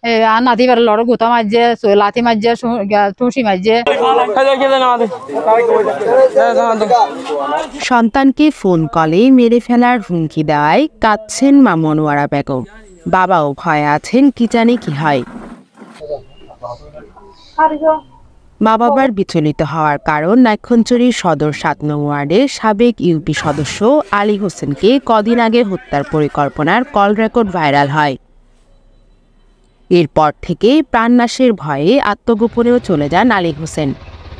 আর নাতি বার লড় গুতা মাঝে লাথি মাঝে টুসি মাঝে। সন্তানকে ফোন কলে মেরে ফেলার হুমকি দেওয়ায় কাঁদছেন মা মনোয়ারা বেগম। বাবাও ভয়ে আছেন কি জানে কি হয়। মা বাবার বিচলিত হওয়ার কারণ নাইক্ষ্যংছড়ির সদর ৭ নং ওয়ার্ডের সাবেক ইউপি সদস্য আলী হোসেনকে কদিন আগে হত্যার পরিকল্পনার কল রেকর্ড ভাইরাল হয়। এরপর থেকে প্রাণনাশের ভয়ে আত্মগোপনেও চলে যান আলী হোসেন।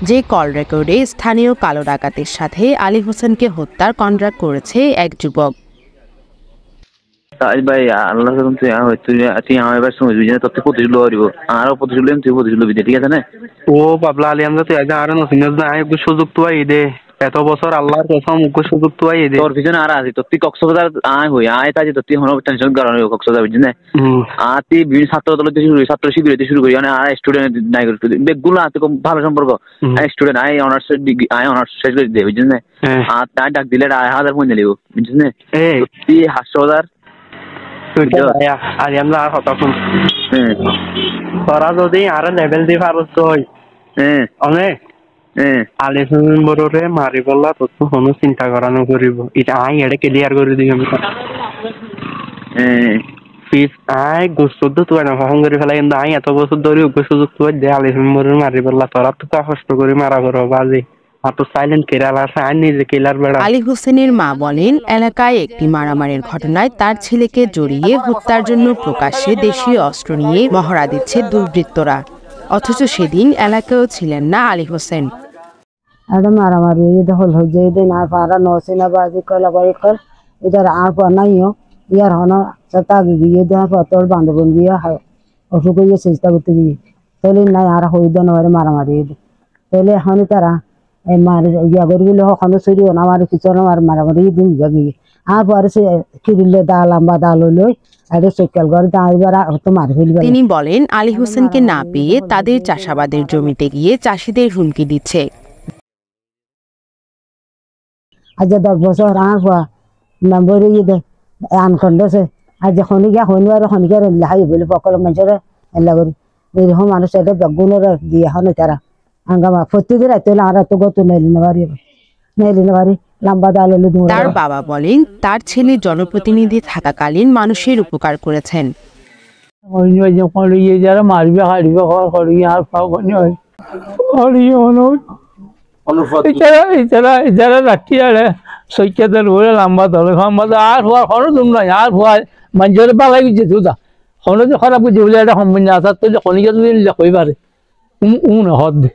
যে কল রেকর্ডে স্থানীয় কালো ডাকাতের সাথে আলী হোসেনকে হত্যার কন্ট্রাক্ট করেছে এক যুবক। ভাই আল্লাহ তুই আমার এবার সময় বুঝি না তোর প্রতিশোধ দিব আরো প্রতিশোধ তুই প্রতিশোধ দিবি ঠিক আছে না? ও পাবলা আলী আমরা তুই আরো নতুন সুযোগ তো দে এত বছর আল্লাহর কসম সুযোগ তো দে তোর পিছনে আর আছি তোর তুই কক্সবাজার আয় হই আয় তাই তোর তুই হনো টেনশন কারণ কক্সবাজার বুঝলি না? আর তুই বিভিন্ন ছাত্র দল শুরু করি ছাত্র শিবির শুরু করি মানে আর স্টুডেন্ট নাই করি বেগগুলো আছে খুব ভালো সম্পর্ক স্টুডেন্ট আয় অনার্স ডিগ্রি আয় অনার্স শেষ করে দে বুঝলি না? আর তাই ডাক দিলে ২,৫০০ পয়সা নিব বুঝলি না? তুই হাসপাতাল আমরা আর কথা শুন তোরা যদি আর লেভেল দিয়ে পারস অনেক আলী হোসেন বড়রে মারি বললা তোর তো কোনো চিন্তা করানো করিব এটা আই এটা ক্লিয়ার করে দিই আমি আই গোস্ত তুই না ফোন করে ফেলাই কিন্তু আই এত বছর ধরে সুযোগ তুই দে আলী হোসেন বড়রে মারি বললা তোরা তো কষ্ট করে মারা করো বাজে আলী হোসেনের মা বলেন, এলাকায় একটি মারামারির ঘটনায় তার ছেলেকে জড়িয়ে হত্যার জন্য প্রকাশ্যে দেশীয় অস্ত্র নিয়ে মহড়া দিচ্ছে দুর্বৃত্তরা। অথচ সেদিন এলাকায়ও ছিলেন না আলী হোসেন। মারামারি দখল হয়ে যায় দিন আর পারা নসিনা বাজি কলাবাড়ি কর ইধার আর পর নাইও ইয়ার হন তাকে গিয়ে দেওয়ার পর তোর বান্ধবন গিয়ে অসুখ গিয়ে চেষ্টা করতে গিয়ে তাহলে নাই আর হয়ে দেন মারামারি তাহলে এখন তারা মারি ইয়া করে গেলে কখনো চুরিও না মারি কিছু না মারামারি দিন গিয়ে আর পরে সে কিরিলে দা লম্বা দা লই চক্কাল করে দাঁড়িয়ে হতো মারি ফেলবে। তিনি বলেন, আলী হোসেনকে না পেয়ে তাদের চাষাবাদের জমিতে গিয়ে চাষিদের হুমকি দিচ্ছে। আজ 10 বছর আর নম্বর ইয়ে আনখন্ডছে আজ খনিকা হইবার খনিকার লাহাই বলে পকল মানুষের এলা করি এরকম মানুষ এটা বেগুনের দিয়ে হন তারা আঙ্গামা প্রতিদিন রাইতে আর এত গত নেলিনে বাড়ি লম্বা দাল। তার বাবা বলেন, তার ছেলে জনপ্রতিনিধি থাকাকালীন মানুষের উপকার করেছেন। যারা মারবে হারিবে যারা রাখি আরে সৈক্যাদের ওরে লম্বা দলে আর হওয়ার হনো তুমি নাই আর হওয়ার মানুষের পালাই গেছে তুদা হনো যে খারাপ করছে বলে একটা সম্বন্ধ আসার তো যে খনিকা যদি কই পারে হদ দে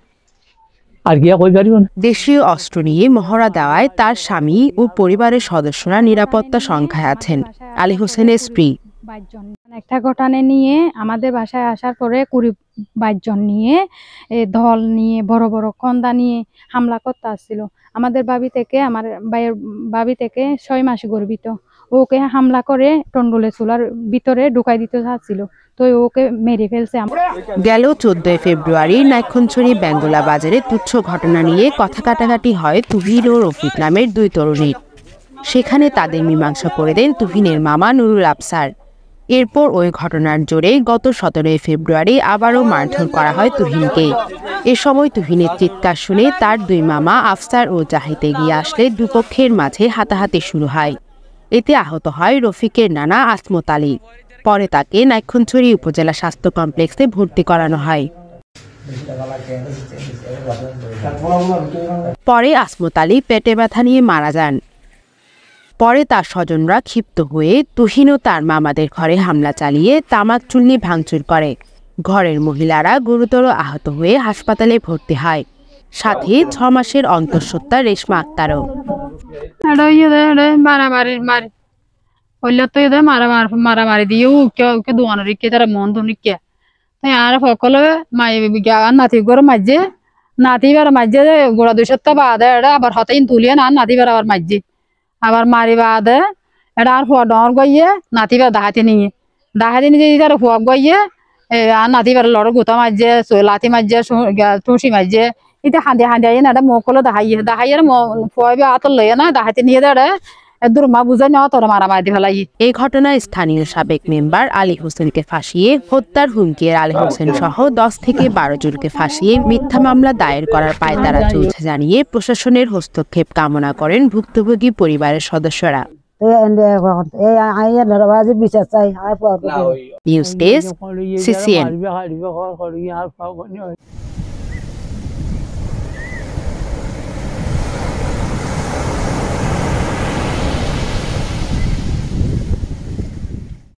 আর কি কই পারিব না। দেশীয় অস্ত্র নিয়ে মহড়া দেওয়ায় তার স্বামী ও পরিবারের সদস্যরা নিরাপত্তা সংখ্যায় আছেন। আলী হোসেনের স্ত্রী একটা ঘটনা নিয়ে আমাদের বাসায় আসার পরে ২২ জন নিয়ে দল নিয়ে বড় বড় কন্দা নিয়ে হামলা করতে আসছিল। আমাদের আমার ভাইয়ের বাবি থেকে ৬ মাস গর্ভিত ওকে হামলা করে টন্ডলে চুলার ভিতরে ঢুকাই দিতে চাচ্ছিল, তো ওকে মেরে ফেলছে। গেল ১৪ ফেব্রুয়ারি নাইক্ষ্যংছড়ি বেঙ্গলা বাজারে তুচ্ছ ঘটনা নিয়ে কথা কাটাকাটি হয় তুহিন ও রফিক নামের ২ তরুণীর। সেখানে তাদের মীমাংসা করে দেন তুহিনের মামা নুরুল আফসার। এরপর ওই ঘটনার জোরে গত ১৭ ফেব্রুয়ারি আবারও মারধর করা হয় তুহিনকে। এ সময় তুহিনের চিৎকার শুনে তার ২ মামা আফসার ও জাহিদ এগিয়ে আসলে দুপক্ষের মাঝে হাতাহাতি শুরু হয়। এতে আহত হয় রফিকের নানা আসমত আলী। পরে তাকে নাইক্ষ্যংছড়ি উপজেলা স্বাস্থ্য কমপ্লেক্সে ভর্তি করানো হয়। পরে আসমত আলী পেটে ব্যথা নিয়ে মারা যান। পরে তার স্বজনরা ক্ষিপ্ত হয়ে তুহিন ও তার মামাদের ঘরে হামলা চালিয়ে তামাক চুল্লি ভাঙচুর করে। ঘরের মহিলারা গুরুতর আহত হয়ে হাসপাতালে ভর্তি হয়, সাথে ৬ মাসের অন্তঃসত্ত্বা রেশমা আক্তারও। মারামারি দিয়ে ওকে দোয়ানো রিকে তারা মন তো নিকে তাই আর সকলে নাতি করে মাঝে নাতি বেড়া মাঝে গোড়া ২ সপ্তাহ বাদে এটা আবার হতাইন তুলিয়ে না নাতি বেড়া আবার মাঝে আবার মারি বাদে এটা আর ফুয়া ডর গইয়ে নাতি বেড়া দাহাতি নিয়ে তার ফুয়া গইয়ে আর নাতি বেড়া লড় গুতা মাঝে লাথি মাঝে টুসি মাঝে এটা হাঁদি না এটা মোকলো দাহাইয়ে ফুয়া আতর লইয়ে না দাহাতি নিয়ে দেড়ে এদুর মা বুঝাই না তোর মারামারি দি ফেলাই এই ঘটনায় স্থানীয় সাবেক মেম্বার আলী হোসেনকে ফাঁসিয়ে হত্যার হুমকি আলী হোসেন সহ 10 থেকে 12 জনকে ফাঁসিয়ে মিথ্যা মামলা দায়ের করার পায়তারা চলছে জানিয়ে প্রশাসনের হস্তক্ষেপ কামনা করেন ভুক্তভোগী পরিবারের সদস্যরা। News desk, CCN।